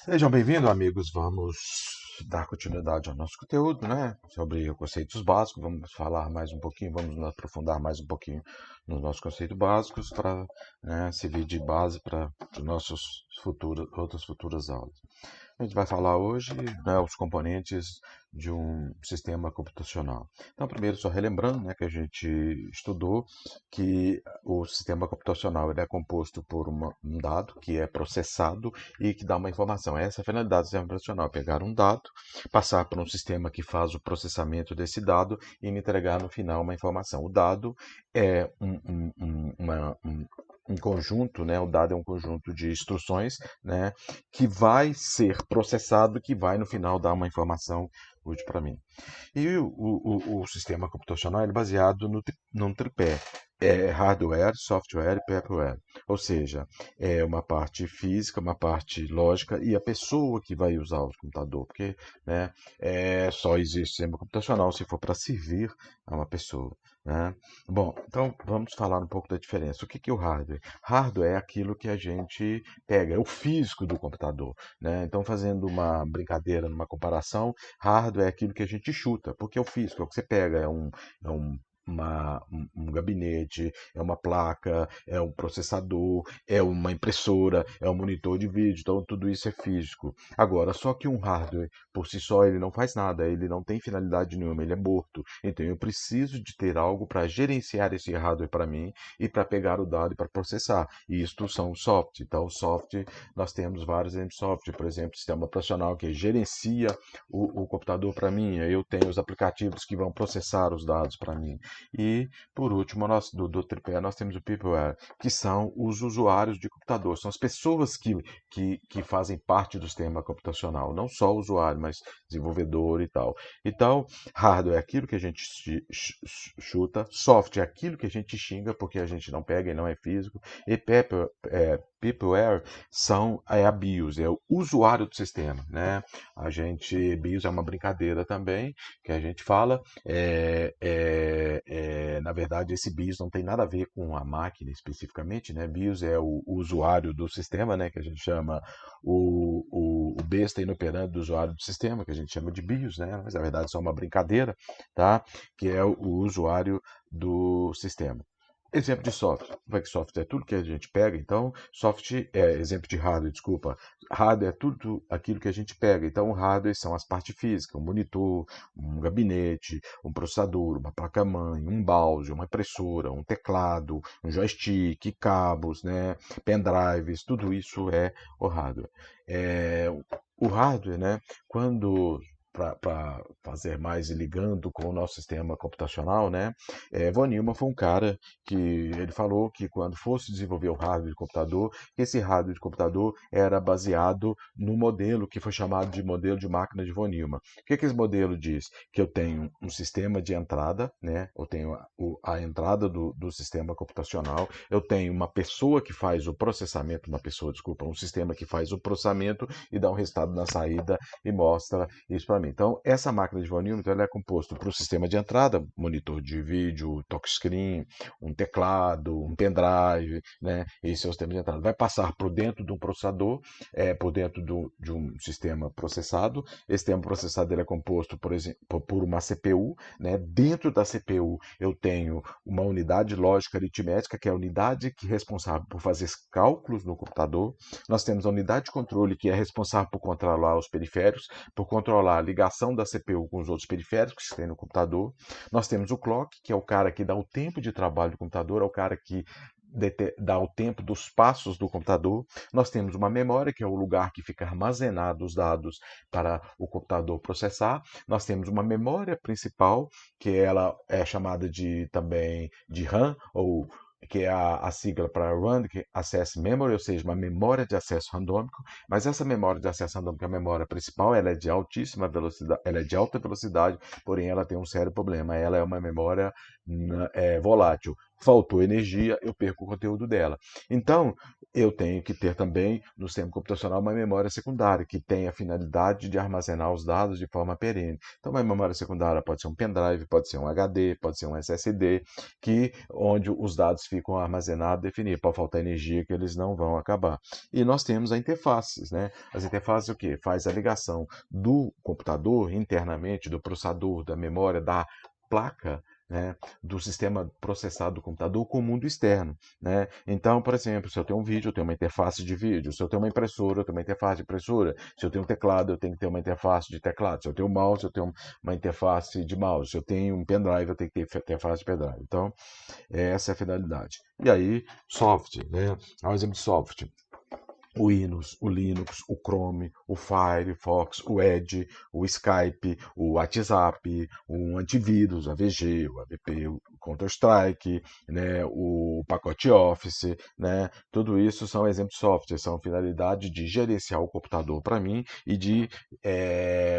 Sejam bem-vindos, amigos. Vamos dar continuidade ao nosso conteúdo, né? Sobre conceitos básicos. Vamos falar mais um pouquinho, vamos nos aprofundar mais um pouquinho nos nossos conceitos básicos para, né, servir de base para outras futuras aulas. A gente vai falar hoje, né, os componentes de um sistema computacional. Então, primeiro, só relembrando, né, que a gente estudou que o sistema computacional ele é composto por um dado que é processado e que dá uma informação. Essa é a finalidade do sistema computacional: pegar um dado, passar por um sistema que faz o processamento desse dado e me entregar no final uma informação. O dado é um conjunto, né? O dado é um conjunto de instruções, né? Que vai ser processado, que vai no final dar uma informação útil para mim. E o sistema computacional é baseado num tripé. É hardware, software e paperware. Ou seja, é uma parte física, uma parte lógica e a pessoa que vai usar o computador. Porque, né, só existe sistema computacional se for para servir a uma pessoa. Né? Bom, então vamos falar um pouco da diferença. O que é o hardware? Hardware é aquilo que a gente pega, é o físico do computador. Né? Então, fazendo uma brincadeira, uma comparação, hardware é aquilo que a gente chuta, porque é o físico, é o que você pega, é um gabinete, é uma placa, é um processador, é uma impressora, é um monitor de vídeo, então tudo isso é físico. Agora, só que um hardware, por si só, ele não faz nada, ele não tem finalidade nenhuma, ele é morto. Então eu preciso de ter algo para gerenciar esse hardware para mim e para pegar o dado e para processar. E isto são software. Então, software, nós temos vários exemplos de software, por exemplo, sistema operacional que gerencia o computador para mim, eu tenho os aplicativos que vão processar os dados para mim. E, por último, do tripé, nós temos o peopleware, que são os usuários de computador, são as pessoas que fazem parte do sistema computacional, não só o usuário, mas desenvolvedor e tal. Então, hardware é aquilo que a gente chuta, software é aquilo que a gente xinga, porque a gente não pega e não é físico, e peopleware é a BIOS, é o usuário do sistema, né? BIOS é uma brincadeira também, que a gente fala, na verdade esse BIOS não tem nada a ver com a máquina especificamente, né? BIOS é o usuário do sistema, né? Que a gente chama o besta inoperante do usuário do sistema, que a gente chama de BIOS, né? Mas na verdade é só uma brincadeira, tá? Que é o usuário do sistema. Exemplo de software. Vai que software é tudo que a gente pega, então, software é exemplo de hardware, desculpa. Hardware é tudo aquilo que a gente pega. Então, hardware são as partes físicas, um monitor, um gabinete, um processador, uma placa-mãe, um mouse, uma impressora, um teclado, um joystick, cabos, né, pendrives, tudo isso é o hardware. É, o hardware, né, quando para fazer mais ligando com o nosso sistema computacional, né? Von Neumann foi um cara que ele falou que quando fosse desenvolver o hardware de computador, esse hardware de computador era baseado no modelo que foi chamado de modelo de máquina de Von Neumann. O que esse modelo diz? Que eu tenho um sistema de entrada, né? Eu tenho a entrada do sistema computacional, eu tenho uma pessoa que faz o processamento, um sistema que faz o processamento e dá um resultado na saída e mostra isso para mim. Então, essa máquina de Von Neumann ela é composta por um sistema de entrada, monitor de vídeo, touchscreen, um teclado, um pendrive, né? Esse é o sistema de entrada. Vai passar por dentro de um processador, por dentro de um sistema processado. Esse sistema processado ele é composto, por exemplo, por uma CPU, né? Dentro da CPU eu tenho uma unidade lógica aritmética, que é a unidade que é responsável por fazer cálculos no computador. Nós temos a unidade de controle, que é responsável por controlar os periféricos, por controlar a ligação da CPU com os outros periféricos que tem no computador. Nós temos o clock, que é o cara que dá o tempo de trabalho do computador, é o cara que dá o tempo dos passos do computador. Nós temos uma memória, que é o lugar que fica armazenado os dados para o computador processar. Nós temos uma memória principal, que ela é chamada também de RAM, ou que é a sigla para RAM, que é Access Memory, ou seja, uma memória de acesso randômico. Mas essa memória de acesso randômico, a memória principal, ela é de altíssima velocidade, ela é de alta velocidade, porém ela tem um sério problema. Ela é uma memória volátil. faltou energia, eu perco o conteúdo dela. Então, eu tenho que ter também no sistema computacional uma memória secundária, que tem a finalidade de armazenar os dados de forma perene. Então, uma memória secundária pode ser um pendrive, pode ser um HD, pode ser um SSD, onde os dados ficam armazenados, definidos, para faltar energia que eles não vão acabar. E nós temos as interfaces, né? As interfaces o quê? Faz a ligação do computador internamente, do processador, da memória, da placa, né, do sistema processado do computador com o mundo externo, né? Então, por exemplo, se eu tenho um vídeo, eu tenho uma interface de vídeo. Se eu tenho uma impressora, eu tenho uma interface de impressora. Se eu tenho um teclado, eu tenho que ter uma interface de teclado. Se eu tenho um mouse, eu tenho uma interface de mouse. Se eu tenho um pendrive, eu tenho que ter interface de pendrive. Então, essa é a finalidade. E aí, software, né? Um exemplo de software. O Windows, o Linux, o Chrome, o Firefox, o Edge, o Skype, o WhatsApp, o antivírus, o AVG, o AVP, o Counter-Strike, né, o pacote Office, né, tudo isso são exemplos de software, são finalidade de gerenciar o computador para mim e de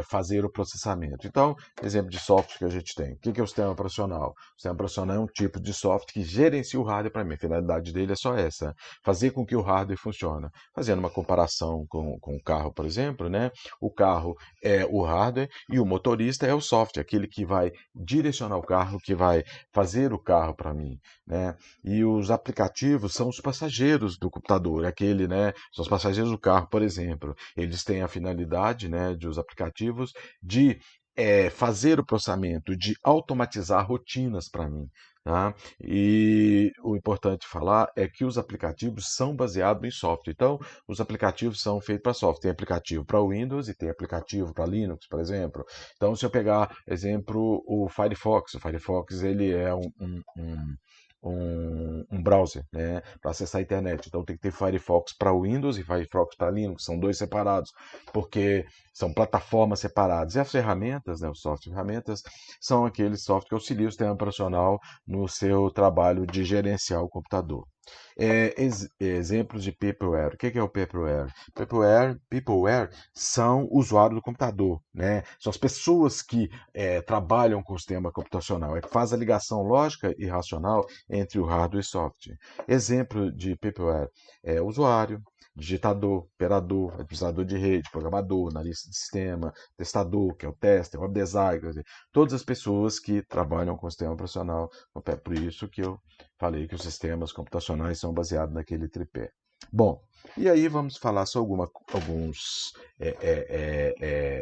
fazer o processamento. Então, exemplo de software que a gente tem. O que é o sistema operacional? O sistema operacional é um tipo de software que gerencia o hardware para mim. A finalidade dele é só essa, fazer com que o hardware funcione. Fazendo uma comparação com o carro, por exemplo, né? O carro é o hardware e o motorista é o software, aquele que vai direcionar o carro, que vai fazer o carro para mim, né? E os aplicativos são os passageiros do computador, aquele, né? São os passageiros do carro, por exemplo. Eles têm a finalidade, né, de os aplicativos de fazer o processamento, de automatizar rotinas para mim. Tá? E o importante falar é que os aplicativos são baseados em software. Então, os aplicativos são feitos para software. Tem aplicativo para Windows e tem aplicativo para Linux, por exemplo. Então, se eu pegar, exemplo, o Firefox ele é um browser, né, para acessar a internet. Então tem que ter Firefox para Windows e Firefox para Linux, são dois separados, porque são plataformas separadas. E as ferramentas, né, os software ferramentas, são aqueles softwares que auxiliam o sistema operacional no seu trabalho de gerenciar o computador. Exemplos de peopleware. O que é o peopleware? Peopleware são usuários do computador, né? São as pessoas que trabalham com o sistema computacional, é que faz a ligação lógica e racional entre o hardware e software. Exemplo de peopleware é usuário, digitador, operador, administrador de rede, programador, analista de sistema, testador, que é o tester, web designer, quer dizer, todas as pessoas que trabalham com o sistema operacional. É por isso que eu falei que os sistemas computacionais são baseados naquele tripé. Bom, e aí vamos falar sobre alguns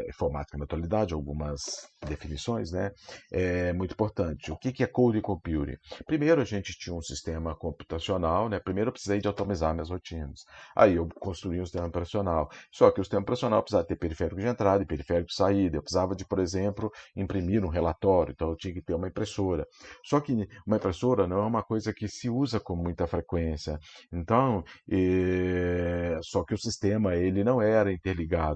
informática na atualidade, algumas definições, né? É muito importante. O que é Code Computing? Primeiro a gente tinha um sistema computacional, né? Primeiro eu precisei de automatizar minhas rotinas. Aí eu construí um sistema operacional. Só que o sistema operacional precisava ter periférico de entrada e periférico de saída. Eu precisava de, por exemplo, imprimir um relatório, então eu tinha que ter uma impressora. Só que uma impressora não é uma coisa que se usa com muita frequência. Então, só que o sistema ele não era interligado,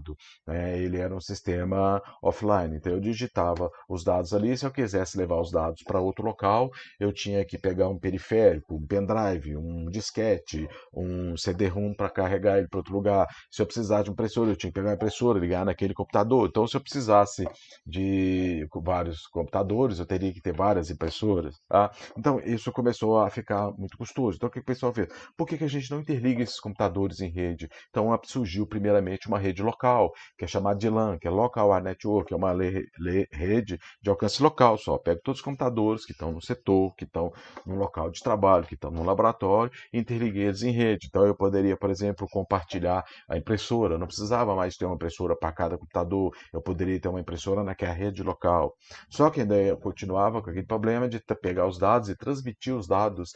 né? Ele era um sistema offline. Então eu digitava os dados ali. Se eu quisesse levar os dados para outro local, eu tinha que pegar um periférico, um pendrive, um disquete, um CD-ROM para carregar ele para outro lugar. Se eu precisasse de uma impressora, eu tinha que pegar uma impressora, ligar naquele computador. Então, se eu precisasse de vários computadores, eu teria que ter várias impressoras. Tá? Então, isso começou a ficar muito custoso. Então, o que o pessoal fez? Por que a gente não interliga esses computadores em rede? Então, surgiu primeiramente uma rede local, que é chamada de LAN, que é Local Area Network, que é uma rede de alcance local só. Pega todos os computadores que estão no setor, que estão no local de trabalho, que estão no laboratório, e interliguei eles em rede. Então, eu poderia, por exemplo, compartilhar a impressora. Eu não precisava mais ter uma impressora para cada computador. Eu poderia ter uma impressora naquela rede local. Só que ainda eu continuava com aquele problema de pegar os dados e transmitir os dados,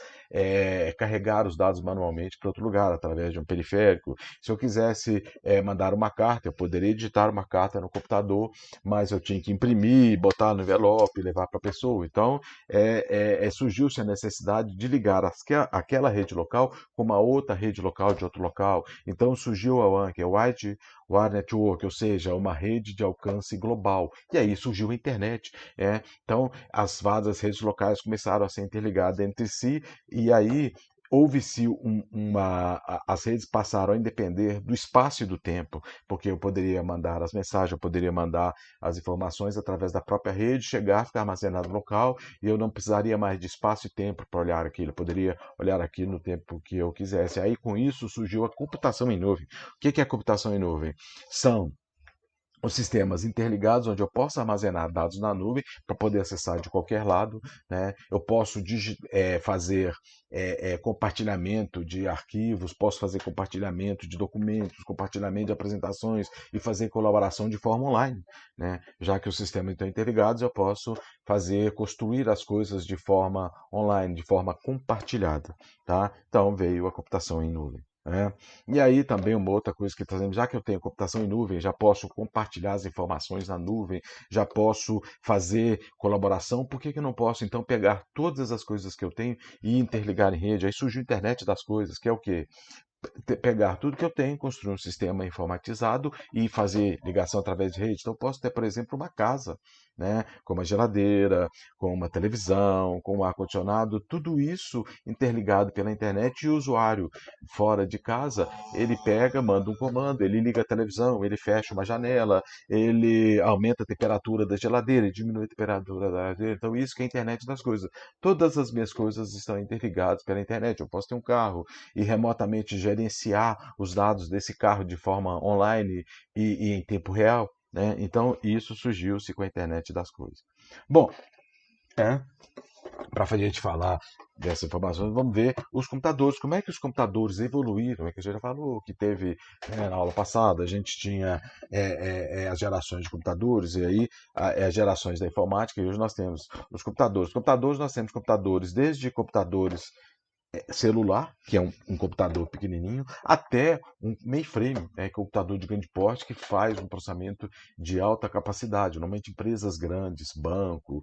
carregar os dados manualmente para outro lugar, através de um periférico. Se eu quisesse mandar uma carta, eu poderia editar uma carta no computador, mas eu tinha que imprimir, botar no envelope, levar para a pessoa. Então, surgiu-se a necessidade de ligar aquela rede local com uma outra rede local de outro local. Então, surgiu a WAN, que é Wide Network, ou seja, uma rede de alcance global. E aí surgiu a internet. Então, as várias redes locais começaram a ser interligadas entre si, e aí houve-se as redes passaram a depender do espaço e do tempo, porque eu poderia mandar as mensagens, eu poderia mandar as informações através da própria rede, chegar, ficar armazenado no local, e eu não precisaria mais de espaço e tempo para olhar aquilo, eu poderia olhar aquilo no tempo que eu quisesse. Aí, com isso, surgiu a computação em nuvem. O que é a computação em nuvem? São os sistemas interligados, onde eu posso armazenar dados na nuvem para poder acessar de qualquer lado, né? Eu posso fazer compartilhamento de arquivos, posso fazer compartilhamento de documentos, compartilhamento de apresentações e fazer colaboração de forma online, né? Já que os sistemas estão interligados, eu posso construir as coisas de forma online, de forma compartilhada, tá? Então veio a computação em nuvem. E aí também uma outra coisa que trazemos, já que eu tenho computação em nuvem, já posso compartilhar as informações na nuvem, já posso fazer colaboração, por que que eu não posso então pegar todas as coisas que eu tenho e interligar em rede? Aí surge a internet das coisas, que é o quê? Pegar tudo que eu tenho, construir um sistema informatizado e fazer ligação através de rede. Então, eu posso ter, por exemplo, uma casa, né, com uma geladeira, com uma televisão, com um ar-condicionado, tudo isso interligado pela internet e o usuário fora de casa, ele pega, manda um comando, ele liga a televisão, ele fecha uma janela, ele aumenta a temperatura da geladeira, diminui a temperatura da geladeira. Então, isso que é a internet das coisas. Todas as minhas coisas estão interligadas pela internet. Eu posso ter um carro e remotamente gerenciar os dados desse carro de forma online e em tempo real, né? Então, isso surgiu-se com a internet das coisas. Bom, para a gente falar dessas informações, vamos ver os computadores, como é que os computadores evoluíram, é que a gente já falou que teve, na aula passada, a gente tinha as gerações de computadores, e aí as gerações da informática, e hoje nós temos os computadores. Computadores, nós temos computadores, desde computadores celular, que é um computador pequenininho, até um mainframe, que é um computador de grande porte que faz um processamento de alta capacidade. Normalmente empresas grandes, banco,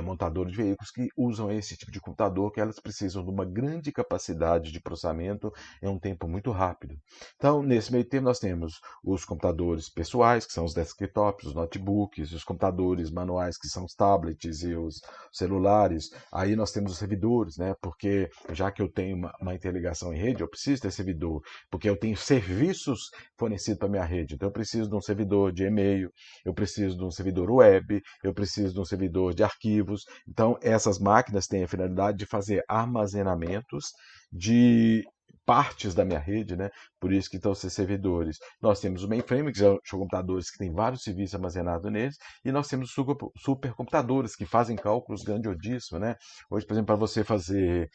montadores de veículos que usam esse tipo de computador, que elas precisam de uma grande capacidade de processamento em um tempo muito rápido. Então, nesse meio tempo, nós temos os computadores pessoais, que são os desktops, os notebooks, os computadores manuais, que são os tablets e os celulares. Aí nós temos os servidores, né? Porque já que eu tenho uma interligação em rede, eu preciso ter servidor, porque eu tenho serviços fornecidos para a minha rede. Então eu preciso de um servidor de e-mail, eu preciso de um servidor web, eu preciso de um servidor de arquivos. Então essas máquinas têm a finalidade de fazer armazenamentos de partes da minha rede, né? Por isso que estão esses servidores. Nós temos o mainframe, que são computadores que têm vários serviços armazenados neles, e nós temos supercomputadores que fazem cálculos grandiosíssimos, né? Hoje, por exemplo, para você fazer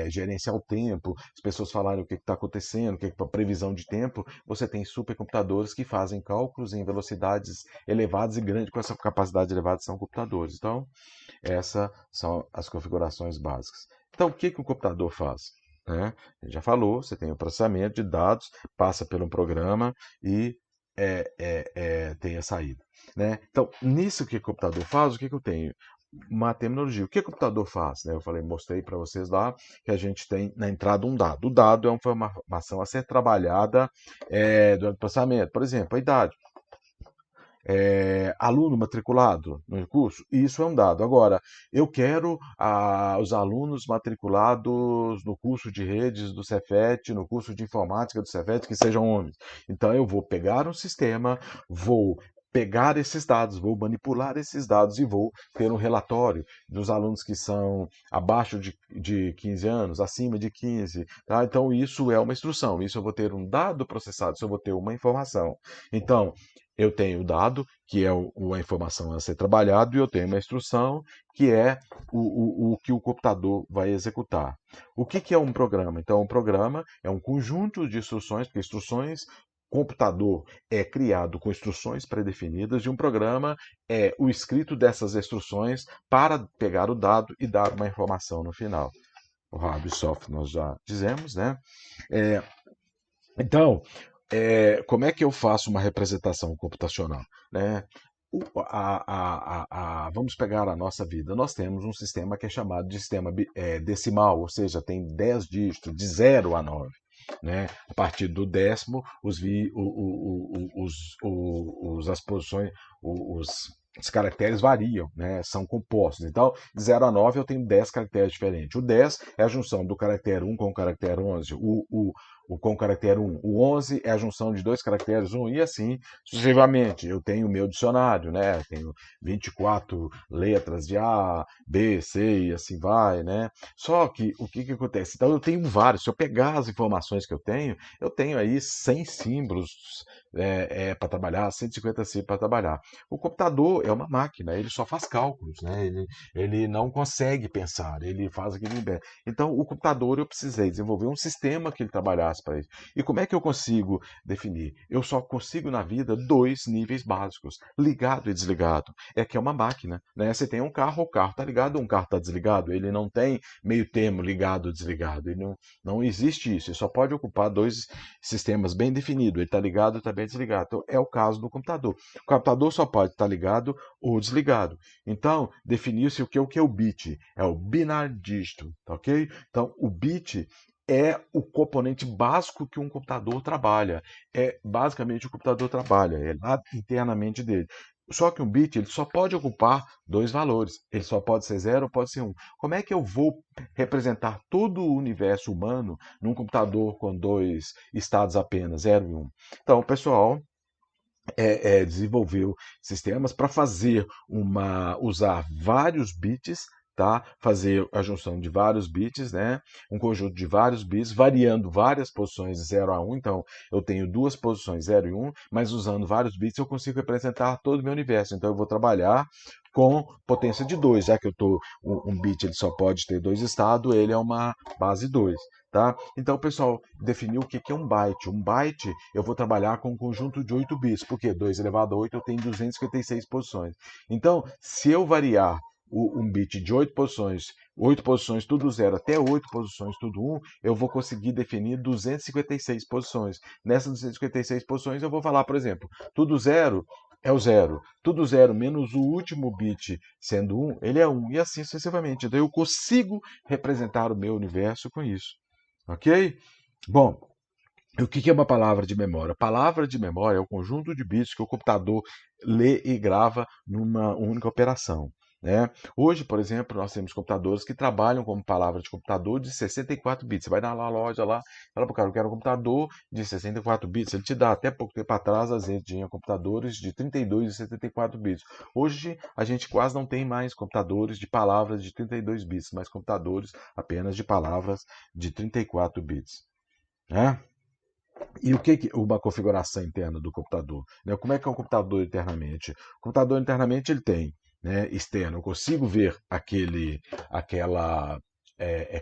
gerenciar o tempo, as pessoas falarem o que está acontecendo, a previsão de tempo, você tem supercomputadores que fazem cálculos em velocidades elevadas e grandes, com essa capacidade elevada são computadores. Então, essas são as configurações básicas. Então, o que o computador faz? Né? A gente já falou, você tem o processamento de dados, passa por um programa e tem a saída. Né? Então, nisso que o computador faz, o que eu tenho? Uma terminologia. O que o computador faz? Né? Eu mostrei para vocês lá que a gente tem na entrada um dado. O dado é uma informação a ser trabalhada durante o processamento. Por exemplo, a idade. Aluno matriculado no curso, isso é um dado. Agora, eu quero os alunos matriculados no curso de redes do Cefet, no curso de informática do Cefet, que sejam homens. Então, eu vou pegar um sistema, vou pegar esses dados, vou manipular esses dados e vou ter um relatório dos alunos que são abaixo de 15 anos, acima de 15. Tá? Então, isso é uma instrução. Isso eu vou ter um dado processado, isso eu vou ter uma informação. Então, eu tenho o dado, que é a informação a ser trabalhado, e eu tenho uma instrução, que é o que o computador vai executar. O que é um programa? Então, um programa é um conjunto de instruções, porque instruções, computador é criado com instruções pré-definidas, e um programa é o escrito dessas instruções para pegar o dado e dar uma informação no final. O hardware e software nós já dizemos, né? Então, como é que eu faço uma representação computacional? Né? Vamos pegar a nossa vida. Nós temos um sistema que é chamado de sistema decimal, ou seja, tem 10 dígitos, de 0 a 9. Né? A partir do décimo, as posições, os caracteres variam, né? São compostos. Então, de 0 a 9 eu tenho 10 caracteres diferentes. O 10 é a junção do caractere 1 com o caractere 11. O com o caractere 1. O 11 é a junção de dois caracteres 1 e assim sucessivamente. Eu tenho o meu dicionário, né? Tenho 24 letras de A, B, C e assim vai, né? Só que o que acontece? Então eu tenho vários. Se eu pegar as informações que eu tenho aí 100 símbolos para trabalhar, 150 símbolos para trabalhar. O computador é uma máquina, ele só faz cálculos, né? Ele não consegue pensar, ele faz aquilo em pé. Então, o computador eu precisei desenvolver um sistema que ele trabalhasse para isso. E como é que eu consigo definir? Eu só consigo na vida dois níveis básicos, ligado e desligado. É que é uma máquina, né? Você tem um carro, o carro está ligado, um carro está desligado. Ele não tem meio termo ligado ou desligado. Ele não existe isso. Ele só pode ocupar dois sistemas bem definidos. Ele está ligado, está bem desligado. Então, é o caso do computador. O computador só pode estar ligado ou desligado. Então, definiu-se o que é o bit. É o binary dígito, tá ok? Então, o bit é o componente básico que um computador trabalha. É basicamente o computador trabalha, é lá internamente dele. Só que um bit ele só pode ocupar dois valores. Ele só pode ser 0 ou pode ser 1. Como é que eu vou representar todo o universo humano num computador com dois estados apenas, 0 e 1? Então, pessoal, desenvolveu sistemas para usar vários bits, tá? Fazer a junção de vários bits, né? Um conjunto de vários bits, variando várias posições de 0 a 1. Então, eu tenho duas posições 0 e 1, mas usando vários bits eu consigo representar todo o meu universo. Então, eu vou trabalhar com potência de 2, já que um bit ele só pode ter dois estados, ele é uma base 2. Tá? Então, pessoal, definiu o que é um byte. Um byte, eu vou trabalhar com um conjunto de 8 bits, porque 2 elevado a 8 eu tenho 256 posições. Então, se eu variar um bit de 8 posições tudo 0 até 8 posições tudo 1, eu vou conseguir definir 256 posições. Nessas 256 posições eu vou falar, por exemplo, tudo 0 é o 0, tudo 0 menos o último bit sendo 1, ele é 1, e assim sucessivamente. Então eu consigo representar o meu universo com isso. Ok? Bom, o que é uma palavra de memória? Palavra de memória é o conjunto de bits que o computador lê e grava numa única operação. Né? Hoje, por exemplo, nós temos computadores que trabalham como palavra de computador de 64 bits. Você vai na loja lá, fala para o cara, eu quero um computador de 64 bits. Ele te dá. Até pouco tempo atrás, a gente tinha computadores de 32 e 74 bits. Hoje, a gente quase não tem mais computadores de palavras de 32 bits, mas computadores apenas de palavras de 34 bits. Né? E o que é uma configuração interna do computador? Né? Como é que é um computador internamente? O computador internamente ele tem, né, externo. Eu consigo ver aquela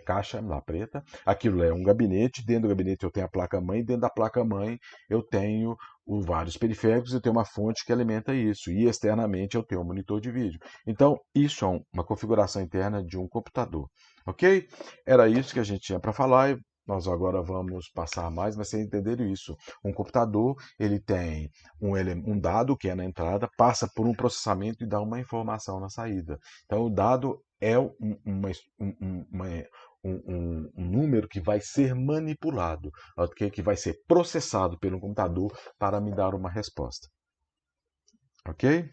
caixa lá preta. Aquilo é um gabinete. Dentro do gabinete eu tenho a placa-mãe. Dentro da placa-mãe eu tenho vários periféricos. Eu tenho uma fonte que alimenta isso. E externamente eu tenho um monitor de vídeo. Então, isso é uma configuração interna de um computador. Ok? Era isso que a gente tinha para falar. Nós agora vamos passar mais, mas vocês entenderam isso. Um computador, ele tem um dado que é na entrada, passa por um processamento e dá uma informação na saída. Então, o dado é um número que vai ser manipulado, okay? Que vai ser processado pelo computador para me dar uma resposta. Ok?